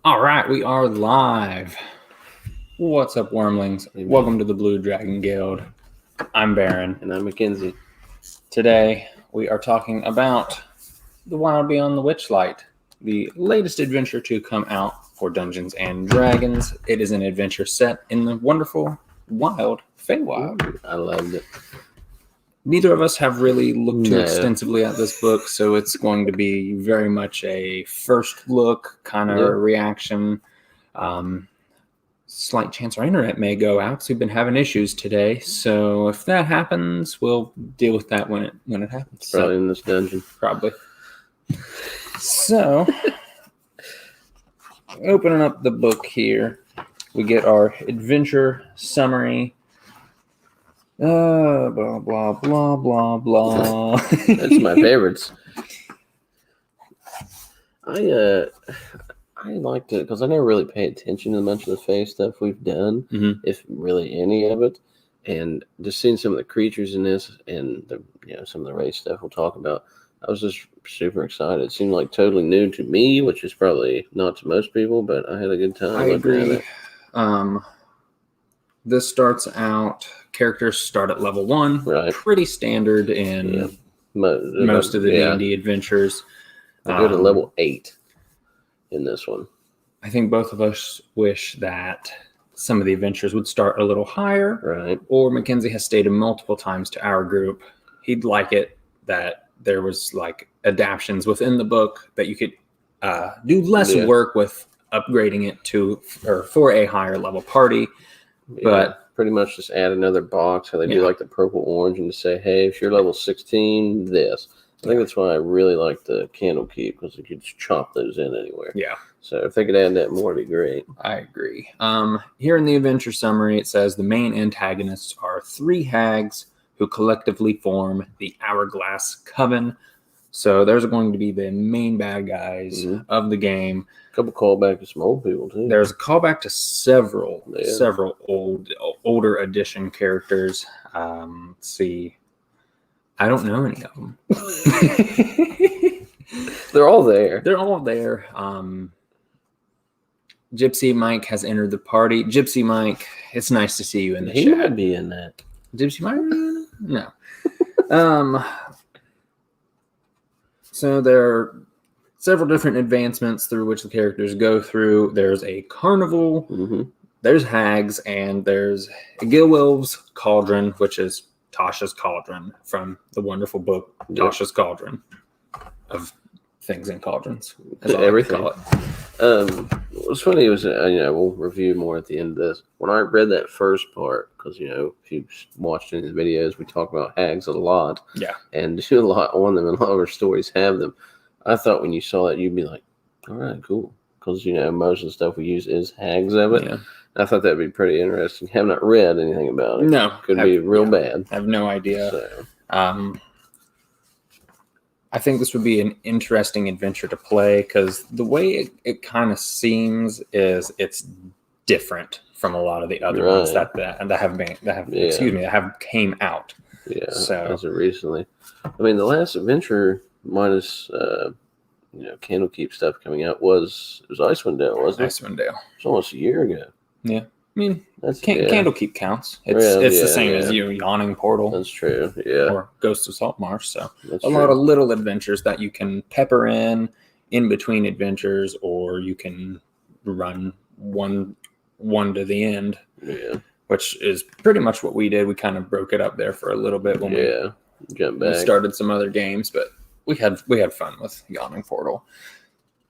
All right, we are live. What's up, wormlings? Welcome to the Blue Dragon Guild. I'm Baron. And I'm Mackenzie. Today, we are talking about The Wild Beyond the Witchlight, the latest adventure to come out for Dungeons and Dragons. It is an adventure set in the wonderful, wild Feywild. Ooh, I loved it. Neither of us have really looked too extensively at this book, so it's going to be very much a first look kind of reaction. Slight chance our internet may go out because we've been having issues today. So if that happens, we'll deal with that when it happens. Probably in this dungeon. Probably. So, opening up the book here, we get our adventure summary. Blah, blah, blah, blah, blah. That's my favorites. I liked it because I never really pay attention to much of the Fae stuff we've done, if really any of it. And just seeing some of the creatures in this and some of the race stuff we'll talk about, I was just super excited. It seemed like totally new to me, which is probably not to most people, but I had a good time. I agree. This starts out, characters start at level 1. Right. Pretty standard in most of the D&D adventures. I go to level 8 in this one. I think both of us wish that some of the adventures would start a little higher. Right. Or Mackenzie has stated multiple times to our group, he'd like it that there was like adaptions within the book that you could do less work with upgrading it to or for a higher level party. Yeah, but pretty much just add another box. How they do like the purple orange and to say, hey, if you're level 16, this. I think that's why I really like the Candlekeep, because you could just chop those in anywhere. Yeah. So if they could add that more, it'd be great. I agree. Here in the adventure summary, it says the main antagonists are 3 hags who collectively form the Hourglass Coven. So there's going to be the main bad guys of the game. A couple callbacks to some old people, too. There's a callback to several older edition characters. Let's see. I don't know any of them. They're all there. They're all there. Gypsy Mike has entered the party. Gypsy Mike, it's nice to see you in the chat. He would be in that. Gypsy Mike? No. So there are several different advancements through which the characters go through. There's a carnival, there's hags, and there's Gilwil's Cauldron, which is Tasha's Cauldron from the wonderful book Tasha's Cauldron of things in cauldrons. Everything. What's funny was, we'll review more at the end of this. When I read that first part, because, if you've watched any of the videos, we talk about hags a lot. Yeah. And do a lot on them, and a lot of our stories have them. I thought when you saw that, you'd be like, all right, cool. Because, most of the stuff we use is hags of it. Yeah. I thought that'd be pretty interesting. Have not read anything about it. No. Could be real bad. I have no idea. So. I think this would be an interesting adventure to play because the way it kind of seems is it's different from a lot of the other ones that have came out. Yeah. So as of recently, I mean, the last adventure minus Candlekeep stuff coming out was Icewind Dale, wasn't it? Icewind Dale. It's almost a year ago. Yeah. I mean, Candlekeep counts. It's the same as Yawning Portal. That's true, yeah. Or Ghost of Saltmarsh. So lot of little adventures that you can pepper in between adventures, or you can run one to the end. Yeah. Which is pretty much what we did. We kind of broke it up there for a little bit when we started some other games, but we had fun with Yawning Portal.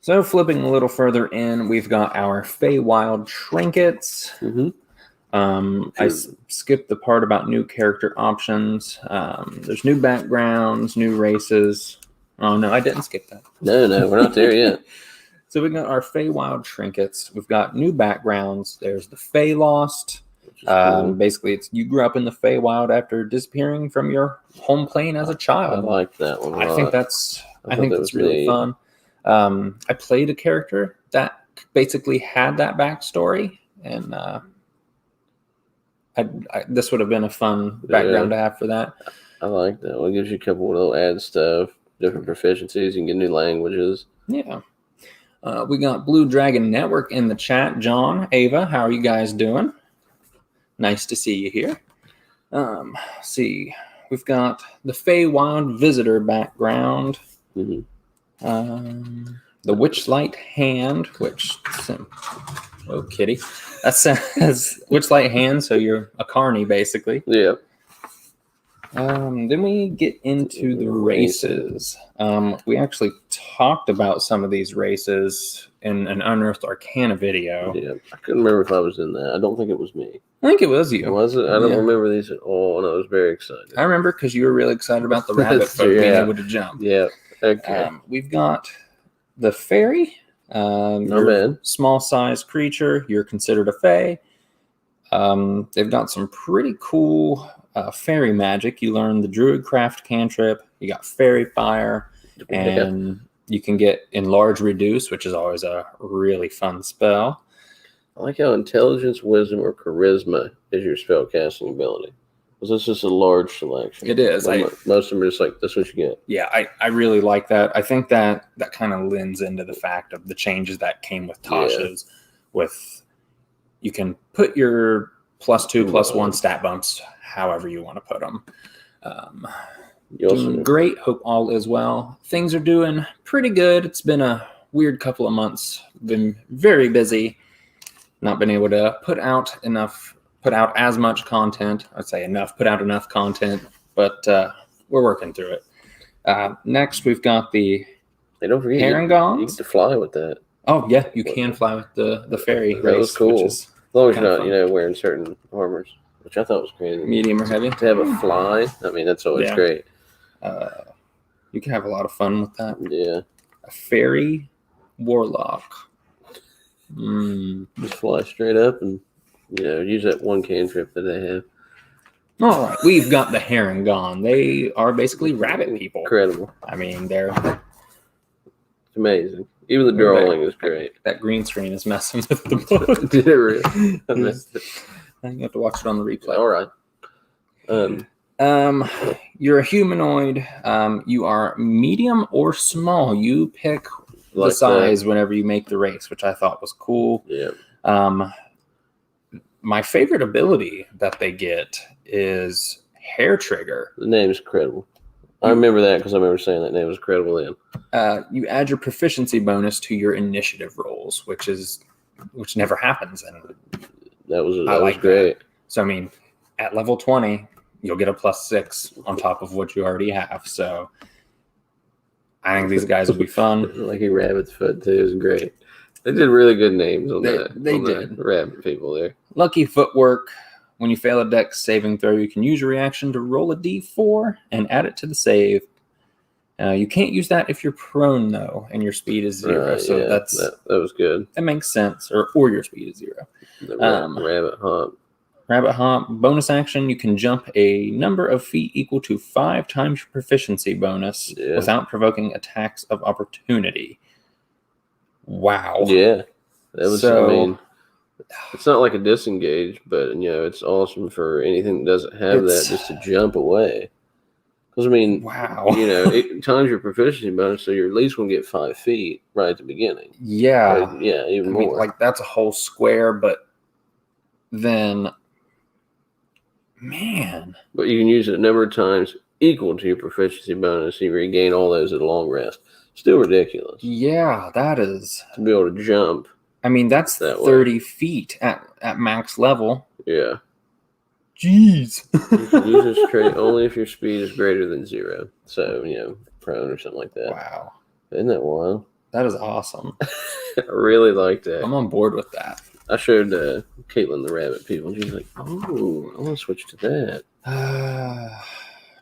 So flipping a little further in, we've got our Feywild trinkets. I skipped the part about new character options. There's new backgrounds, new races. Oh, no, I didn't skip that. No, we're not there yet. So we got our Feywild trinkets. We've got new backgrounds. There's the Fey Lost. Cool. Basically, it's you grew up in the Feywild after disappearing from your home plane as a child. I like that one. I think that's really fun. I played a character that basically had that backstory, and this would have been a fun background to have for that. I like that. Well, it gives you a couple of little add stuff, different proficiencies. You can get new languages. Yeah. We got Blue Dragon Network in the chat. John, Ava, how are you guys doing? Nice to see you here. See, we've got the Feywild Visitor background. Mm-hmm. The Witchlight hand, which, oh, kitty. That says Witchlight hand, so you're a carny, basically. Yeah. Then we get into the races. We actually talked about some of these races in an Unearthed Arcana video. Yeah, I couldn't remember if I was in that. I don't think it was me. I think it was you. Was it? I don't remember these at all, and I was very excited. I remember because you were really excited about the rabbit folk being able to jump. Yeah. Okay. We've got the fairy. No bad. Small size creature. You're considered a fae. They've got some pretty cool fairy magic. You learn the Druidcraft cantrip. You got Fairy Fire, and you can get Enlarge Reduce, which is always a really fun spell. I like how Intelligence, Wisdom, or Charisma is your spell casting ability. Because this is a large selection. It is. Most of them are just like, that's what you get. Yeah, I really like that. I think that kind of lends into the fact of the changes that came with Tasha's. With you can put your +2, +1 stat bumps however you want to put them. Doing great. Hope all is well. Things are doing pretty good. It's been a weird couple of months. Been very busy. Not been able to put out as much content. I'd say put out enough content, but we're working through it. Next, we've got the Herringons. You get to fly with that. Oh, yeah, you can fly with the fairy race. That was cool. As long as you're not, wearing certain armors, which I thought was crazy. Medium or heavy. To have a fly, I mean, that's always great. You can have a lot of fun with that. Yeah. A fairy warlock. Just fly straight up and, use that one cantrip that they have. All right, we've got the Herringon. They are basically rabbit people. Incredible. I mean, it's amazing. Even the drawing is great. That green screen is messing with the book. Did it really? I missed it. I think you have to watch it on the replay. All right. You're a humanoid. You are medium or small. You pick the size whenever you make the race, which I thought was cool. Yeah. My favorite ability that they get is Hair Trigger. The name is incredible. I remember that because I remember saying that name was incredible then. You add your proficiency bonus to your initiative rolls, which never happens. And that was great. That. So I mean, at level 20, you'll get a +6 on top of what you already have. So I think these guys will be fun. Like a rabbit's foot too is great. They did really good names on that. They did. The rabbit people there. Lucky footwork. When you fail a dex saving throw, you can use your reaction to roll a d4 and add it to the save. You can't use that if you're prone, though, and your speed is 0. So that was good. That makes sense. Or your speed is 0. Rabbit hop. Rabbit hop. Bonus action, you can jump a number of feet equal to 5 times your proficiency bonus without provoking attacks of opportunity. Wow. Yeah. That was, it's not like a disengage, but, it's awesome for anything that doesn't have that just to jump away. Because, wow. It times your proficiency bonus, so you're at least going to get 5 feet right at the beginning. Yeah. Even more. That's a whole square, but then, man. But you can use it a number of times equal to your proficiency bonus. You regain all those at a long rest. Still ridiculous. Yeah, that is. To be able to jump. That's 30 feet at max level. Yeah. Jeez. You can use this trait only if your speed is greater than 0. So, prone or something like that. Wow. Isn't that wild? That is awesome. I really like that. I'm on board with that. I showed Caitlin the rabbit people. She's like, oh, I want to switch to that.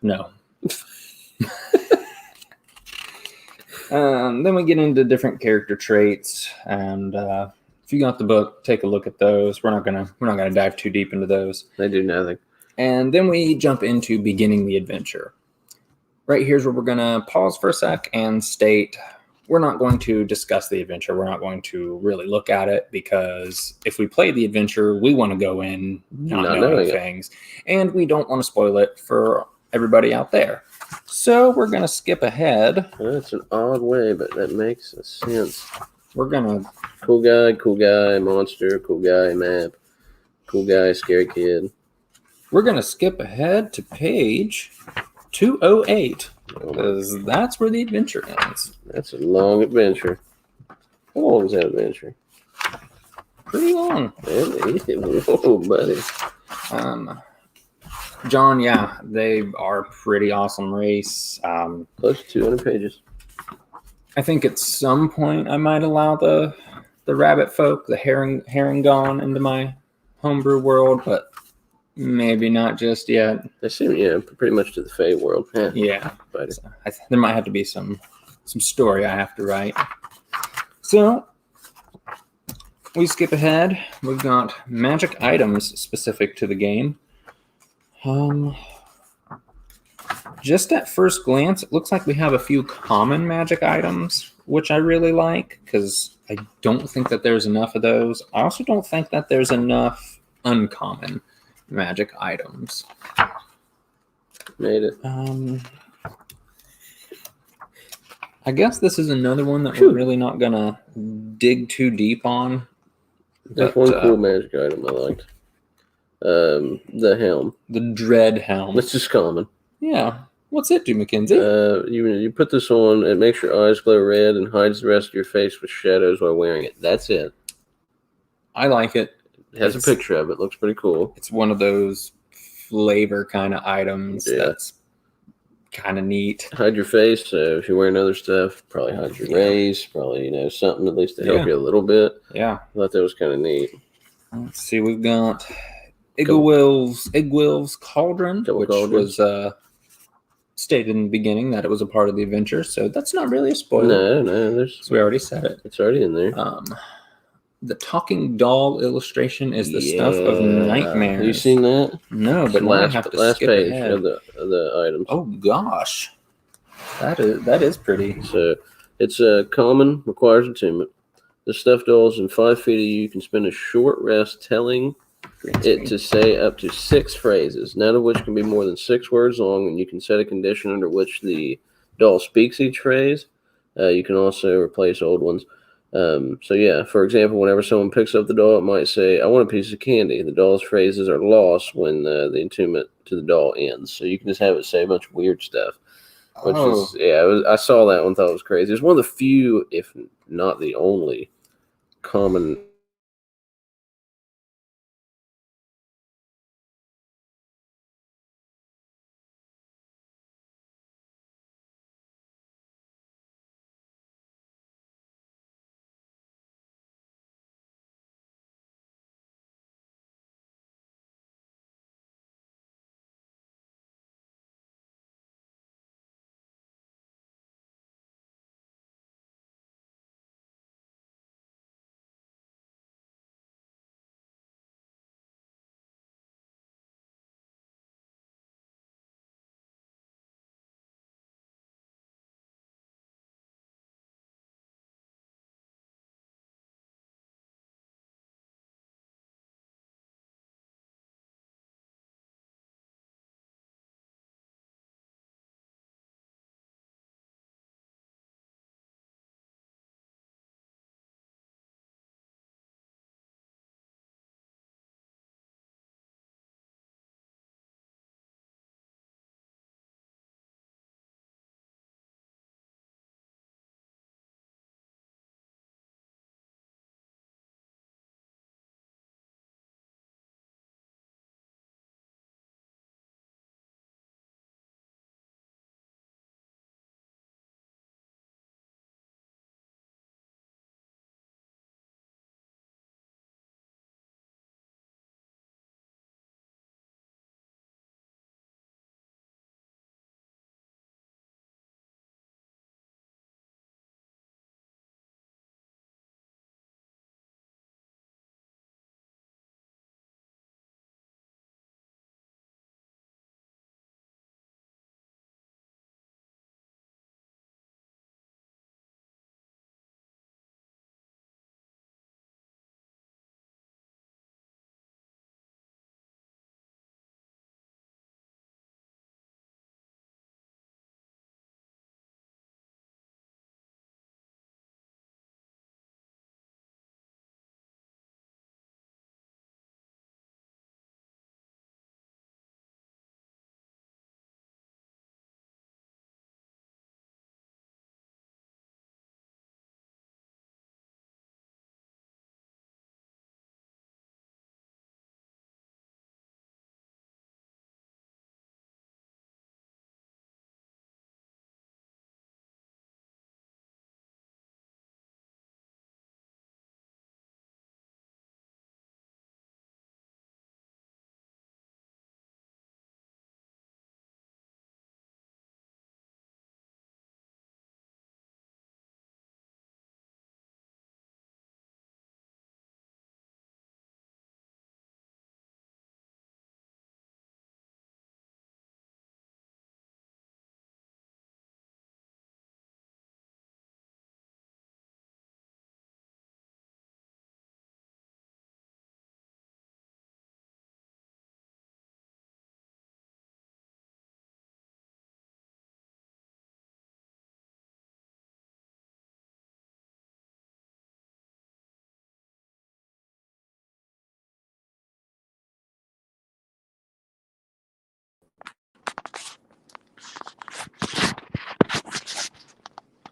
No. Then we get into different character traits, and if you got the book, take a look at those. We're not gonna dive too deep into those. They do nothing. And then we jump into beginning the adventure. Right here's where we're gonna pause for a sec and state we're not going to discuss the adventure. We're not going to really look at it because if we play the adventure, we want to go in not knowing things, and we don't want to spoil it for everybody out there. So we're going to skip ahead. Well, that's an odd way, but that makes sense. we're gonna cool guy, monster, cool guy, map, cool guy, scary kid. We're gonna skip ahead to page 208 because that's where the adventure ends. That's a long adventure. How long was that adventure? Pretty long. Whoa, buddy. John, yeah, they are a pretty awesome race. Close to 200 pages. I think at some point I might allow the rabbit folk, the herring gone into my homebrew world, but maybe not just yet. They seem, pretty much to the Fae world. Yeah. But so there might have to be some story I have to write. So we skip ahead. We've got magic items specific to the game. Just at first glance, it looks like we have a few common magic items, which I really like because I don't think that there's enough of those. I also don't think that there's enough uncommon magic items. Made it. I guess this is another one that we're really not gonna dig too deep on. There's one cool magic item I liked. The helm. The dread helm. It's just common. Yeah. What's it do, Mackenzie? You put this on, it makes your eyes glow red and hides the rest of your face with shadows while wearing it. That's it. I like it. It has a picture of it. Looks pretty cool. It's one of those flavor kind of items that's kind of neat. Hide your face. So if you're wearing other stuff, probably hide your race. Probably something at least to help you a little bit. Yeah, I thought that was kind of neat. Let's see. We've got Igwil's Cauldron, which was stated in the beginning that it was a part of the adventure. So that's not really a spoiler. No. So we already said it. It's already in there. The talking doll illustration is the stuff of nightmares. Have you seen that? No, but last, I have to last skip page ahead. of the items. Oh gosh, that is pretty. So it's common, requires attunement. The stuffed doll is in 5 feet of you. You can spend a short rest telling it to say up to 6 phrases, none of which can be more than 6 words long, and you can set a condition under which the doll speaks each phrase. You can also replace old ones. For example, whenever someone picks up the doll, it might say, "I want a piece of candy." The doll's phrases are lost when the attunement to the doll ends. So you can just have it say a bunch of weird stuff. Which I saw that one, thought it was crazy. It's one of the few, if not the only, common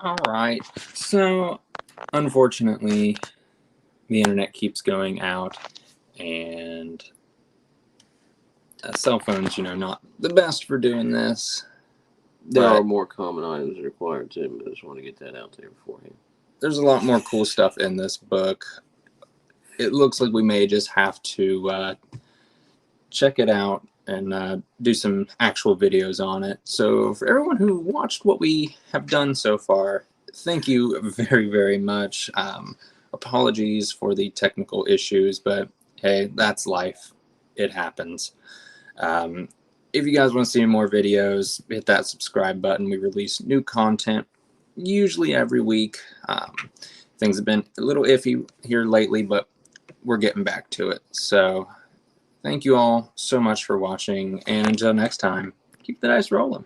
All right. So, unfortunately, the internet keeps going out, and cell phones, not the best for doing this. There are more common items required too, but I just want to get that out there beforehand. There's a lot more cool stuff in this book. It looks like we may just have to check it out and do some actual videos on it. So for everyone who watched what we have done so far, thank you very, very much. Apologies for the technical issues, but hey, that's life. It happens. If you guys want to see more videos, hit that subscribe button. We release new content usually every week. Things have been a little iffy here lately, but we're getting back to it. So thank you all so much for watching, and until next time, keep the dice rolling.